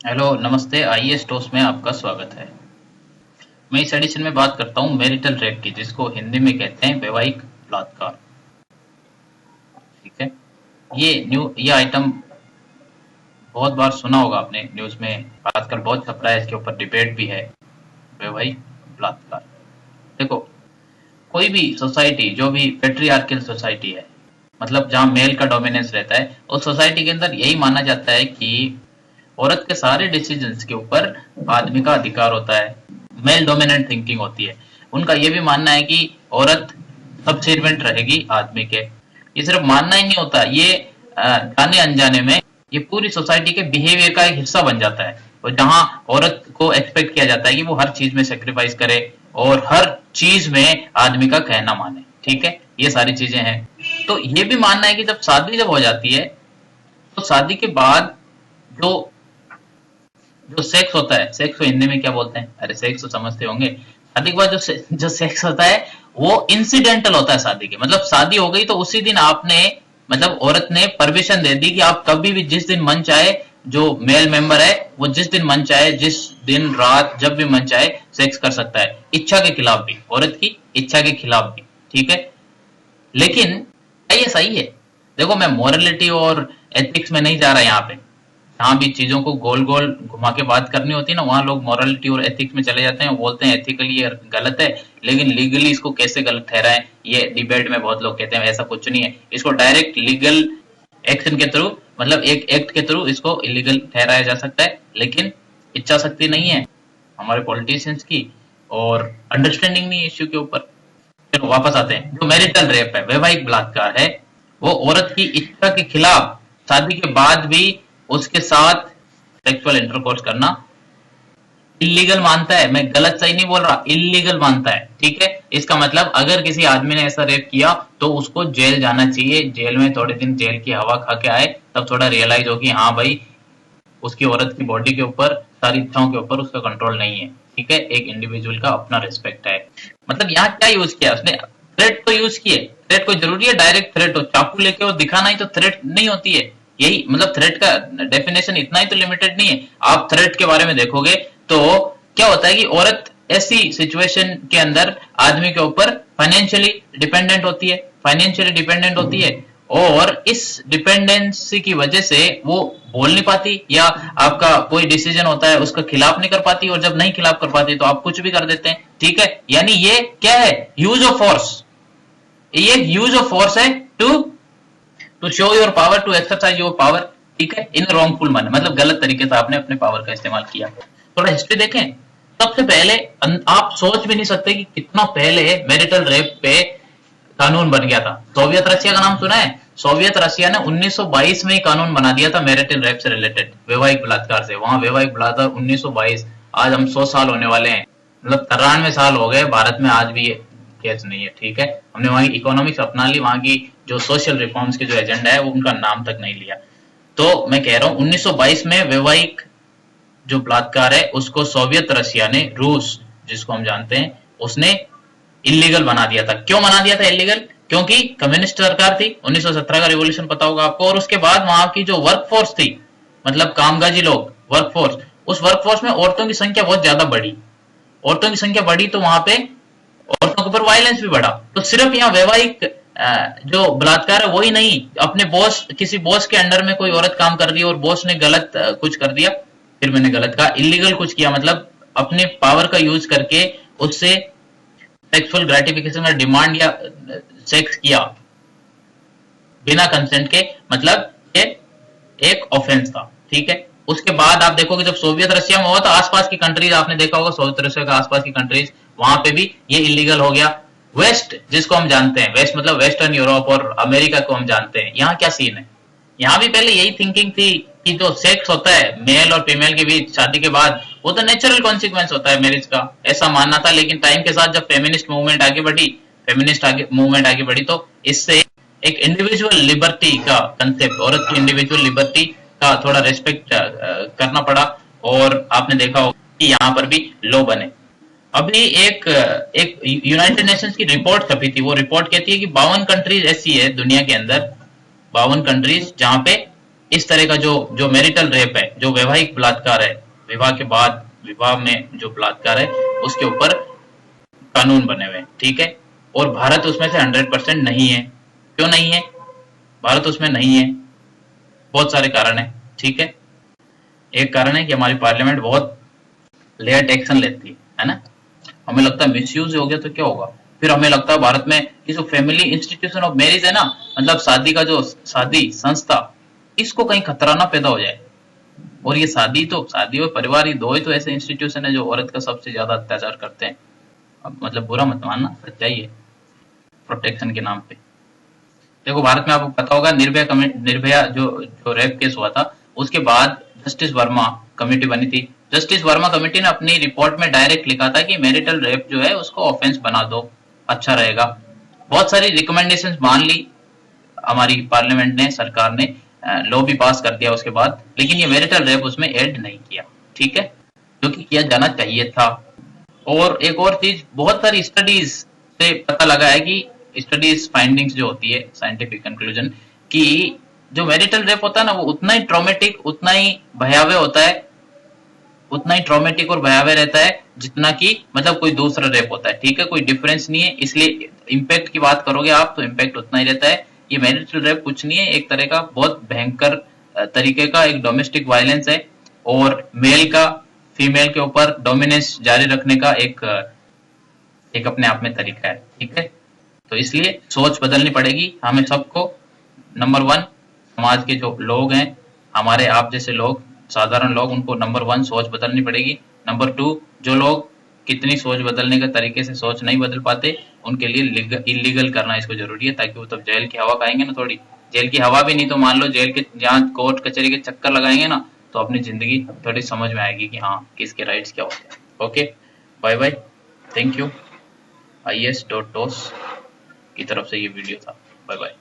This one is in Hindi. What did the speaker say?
हेलो नमस्ते। आईएएस टॉस में आपका स्वागत है। मैं इस एडिशन में बात करता हूँ मैरिटल रेप की, जिसको हिंदी में कहते हैं वैवाहिक बलात्कार। ठीक है। ये आइटम बहुत बार सुना होगा आपने, न्यूज में आजकल बहुत छप रहा है, इसके ऊपर डिबेट भी है। वैवाहिक बलात्कार, देखो, कोई भी सोसाइटी, जो भी पेट्रियार्कल सोसाइटी है, मतलब जहाँ मेल का डोमिनेंस रहता है, उस सोसाइटी के अंदर यही माना जाता है कि औरत के सारे डिसीजंस के ऊपर आदमी का अधिकार होता है। मेल डोमिनेंट थिंकिंग होती है। उनका ये भी मानना है कि औरत सबसेर्वेंट रहेगी आदमी के। ये सिर्फ मानना ही नहीं होता, ये जाने अनजाने में ये पूरी सोसाइटी के बिहेवियर का एक हिस्सा बन जाता है। और जहां औरत को एक्सपेक्ट किया जाता है कि वो हर चीज में सेक्रीफाइस करे और हर चीज में आदमी का कहना माने। ठीक है, ये सारी चीजें हैं। तो ये भी मानना है कि जब शादी जब हो जाती है, तो शादी के बाद जो जो सेक्स होता है, सेक्स को हिंदी में क्या बोलते हैं? अरे सेक्स तो समझते होंगे। शादी के बाद जो सेक्स होता है वो इंसिडेंटल होता है शादी के। मतलब शादी हो गई तो उसी दिन आपने, मतलब औरत ने परमिशन दे दी कि आप कभी भी जिस दिन मन चाहे, जो मेल मेंबर है वो जिस दिन मन चाहे, जिस दिन रात जब भी मन चाहे सेक्स कर सकता है, इच्छा के खिलाफ भी, औरत की इच्छा के खिलाफ भी। ठीक है, लेकिन क्या ये सही है? देखो, मैं मोरलिटी और एथिक्स में नहीं जा रहा यहाँ पे। जहाँ भी चीजों को गोल गोल घुमा के बात करनी होती है ना, वहां लोग मोरलिटी और एथिक्स में चले जाते हैं, बोलते हैं एथिकली ये गलत है, लेकिन लीगली इसको कैसे गलत ठहराएं, ये डिबेट में बहुत लोग कहते हैं। ऐसा कुछ नहीं है, इसको डायरेक्ट लीगल एक्शन के थ्रू, मतलब एक एक्ट के थ्रू इसको इलीगल ठहराया जा सकता है। लेकिन इच्छा शक्ति नहीं है हमारे पॉलिटिशियंस की, और अंडरस्टैंडिंग नहीं है इश्यू के ऊपर। चलो वापस आते हैं। जो मैरिटल रेप है, वैवाहिक बलात्कार है, वो औरत की इच्छा के खिलाफ शादी के बाद भी उसके साथ सेक्सुअल इंटरकोर्स करना इलीगल मानता है। मैं गलत सही नहीं बोल रहा, इलीगल मानता है। ठीक है, इसका मतलब अगर किसी आदमी ने ऐसा रेप किया तो उसको जेल जाना चाहिए। जेल में थोड़े दिन जेल की हवा खा के आए, तब थोड़ा रियलाइज हो कि हाँ भाई, उसकी औरत की बॉडी के ऊपर, सारी इच्छाओं के ऊपर उसका कंट्रोल नहीं है। ठीक है, एक इंडिविजुअल का अपना रिस्पेक्ट है। मतलब यहाँ क्या यूज किया उसने? थ्रेट तो यूज किए। थ्रेट कोई जरूरी है डायरेक्ट थ्रेट हो? चाकू लेके और दिखाना ही तो थ्रेट नहीं होती है। यही मतलब थ्रेट का डेफिनेशन इतना ही तो लिमिटेड नहीं है। आप थ्रेट के बारे में देखोगे तो क्या होता है कि औरत ऐसी सिचुएशन के अंदर आदमी के ऊपर फाइनेंशियली डिपेंडेंट होती है, फाइनेंशियली डिपेंडेंट होती है, और इस डिपेंडेंसी की वजह से वो बोल नहीं पाती, या आपका कोई डिसीजन होता है उसका खिलाफ नहीं कर पाती, और जब नहीं खिलाफ कर पाती तो आप कुछ भी कर देते हैं। ठीक है, यानी ये क्या है? Use of force. ये यूज ऑफ फोर्स है to to show your power, to exercise your power. ठीक है, इन रॉन्गफुल मैनर, मतलब गलत तरीके से आपने अपने पावर का इस्तेमाल किया। थोड़ा हिस्ट्री देखें। सबसे पहले आप सोच भी नहीं सकते कि कितना पहले मैरिटल रेप पे कानून बन गया था। सोवियत रशिया का नाम सुना है? सोवियत रशिया ने 1922 में ही कानून बना दिया था मैरिटल रेप से रिलेटेड, वैवाहिक बलात्कार से। वहां वैवाहिक बलात्कार 1922। आज हम 100 साल होने वाले हैं, मतलब 93 साल हो गए, भारत में आज भी ये केस नहीं है। ठीक है, हमने वहां की इकोनॉमिक्स अपना ली, वहां की जो सोशल रिफॉर्म्स के जो एजेंडा है वो उनका नाम तक नहीं लिया। तो मैं कह रहा हूं 1922 में वैवाहिक जो बलात्कार है उसको सोवियत रशिया ने, रूस जिसको हम जानते हैं, उसने इलीगल बना दिया था। क्यों बना दिया था इलीगल? क्योंकि कम्युनिस्ट सरकार थी, 1917 का रिवॉल्यूशन पता होगा आपको, और उसके बाद वहां की जो वर्कफोर्स थी, मतलब कामगाजी लोग, वर्कफोर्स, उस वर्कफोर्स में औरतों की संख्या बहुत ज्यादा बढ़ी। औरतों की संख्या बढ़ी तो वहां पे औरतों के ऊपर वायलेंस भी बढ़ा। तो सिर्फ यहाँ वैवाहिक जो बलात्कार है वही नहीं, अपने बॉस, किसी बॉस के अंडर में कोई औरत काम कर रही है और बॉस ने गलत कुछ कर दिया, फिर मैंने गलत कहा, इलीगल कुछ किया, मतलब अपने पावर का यूज करके उससे सेक्सुअल ग्रेटिफिकेशन का डिमांड या सेक्स किया बिना कंसेंट के, मतलब ये एक ऑफेंस था। ठीक है, उसके बाद आप देखोगे जब सोवियत रशिया में हुआ तो आसपास की कंट्रीज, आपने देखा होगा सोवियत रशिया के आसपास की कंट्रीज, वहां पे भी ये इलीगल हो गया। वेस्ट जिसको हम जानते हैं, वेस्ट मतलब वेस्टर्न यूरोप और अमेरिका को हम जानते हैं, यहाँ क्या सीन है? यहाँ भी पहले यही थिंकिंग थी कि जो सेक्स होता है मेल और फीमेल के बीच शादी के बाद, वो तो नेचुरल कॉन्सिक्वेंस होता है मैरिज का, ऐसा मानना था। लेकिन टाइम के साथ जब फेमिनिस्ट मूवमेंट आगे बढ़ी, मूवमेंट आगे बढ़ी, तो इससे एक इंडिविजुअल लिबर्टी का कंसेप्ट, औरत की इंडिविजुअल लिबर्टी का थोड़ा रेस्पेक्ट करना पड़ा, और आपने देखा होगा कि यहाँ पर भी लॉ बने। अभी एक एक यूनाइटेड नेशंस की रिपोर्ट छपी थी। वो रिपोर्ट कहती है कि 52 कंट्रीज ऐसी है दुनिया के अंदर, 52 कंट्रीज जहां पे इस तरह का जो जो मैरिटल रेप है, जो वैवाहिक बलात्कार है, विवाह के बाद विवाह में जो बलात्कार है, उसके ऊपर कानून बने हुए हैं, ठीक है। और भारत उसमें से 100% नहीं है। क्यों नहीं है भारत उसमें? नहीं है, बहुत सारे कारण है, ठीक है। एक कारण है कि हमारी पार्लियामेंट बहुत लेट एक्शन लेती है ना। हमें लगता है मिसयूज हो गया तो क्या होगा, फिर हमें लगता है भारत में कि जो फैमिली इंस्टीट्यूशन ऑफ मैरिज है ना, मतलब शादी का जो शादी संस्था, इसको कहीं खतरा ना पैदा हो जाए। और ये शादी और परिवार, ये दो ही तो ऐसे इंस्टीट्यूशन है जो औरत का सबसे ज्यादा अत्याचार करते हैं। अब मतलब बुरा मत मानना, सच्चाई है, प्रोटेक्शन के नाम पे। देखो भारत में आपको पता होगा, निर्भया जो जो रेप केस हुआ था, उसके बाद जस्टिस वर्मा कमेटी बनी थी। जस्टिस वर्मा कमेटी ने अपनी रिपोर्ट में डायरेक्ट लिखा था कि मैरिटल रेप जो है उसको ऑफेंस बना दो, अच्छा रहेगा। बहुत सारी रिकमेंडेशंस मान ली हमारी पार्लियामेंट ने, सरकार ने लॉ भी पास कर दिया उसके बाद, लेकिन ये मैरिटल रेप उसमें ऐड नहीं किया, ठीक है, जो कि किया जाना चाहिए था। और एक और चीज, बहुत सारी स्टडीज से पता लगा है कि स्टडीज फाइंडिंग्स जो होती है, साइंटिफिक कंक्लूजन, कि जो मैरिटल रेप होता है ना, वो उतना ही ट्रॉमेटिक, उतना ही भयावह होता है, उतना ही ट्रॉमेटिक और भयावह रहता है जितना कि मतलब कोई दूसरा रेप होता है, ठीक है, कोई डिफरेंस नहीं है। इसलिए इम्पैक्ट की बात करोगे आप तो इम्पैक्ट उतना ही रहता है। ये मैरिटल रेप कुछ नहीं है, एक तरह का बहुत भयंकर तरीके का एक डोमेस्टिक वायलेंस है, और मेल का फीमेल के ऊपर डोमिनेंस जारी रखने का एक अपने आप में तरीका है, ठीक है। तो इसलिए सोच बदलनी पड़ेगी हमें सबको। नंबर वन, समाज के जो लोग हैं, हमारे आप जैसे लोग, साधारण लोग, उनको नंबर वन सोच बदलनी पड़ेगी। नंबर टू, जो लोग कितनी सोच बदलने के तरीके से सोच नहीं बदल पाते, उनके लिए इलीगल करना इसको जरूरी है, ताकि वो तब जेल की हवा खाएंगे ना, थोड़ी जेल की हवा भी नहीं तो मान लो जेल के जहाँ कोर्ट कचहरी के चक्कर लगाएंगे ना, तो अपनी जिंदगी थोड़ी समझ में आएगी कि हाँ किसके राइट्स क्या होते हैं। Okay, bye bye, thank you. IS.TOS की तरफ से ये वीडियो था। Bye bye.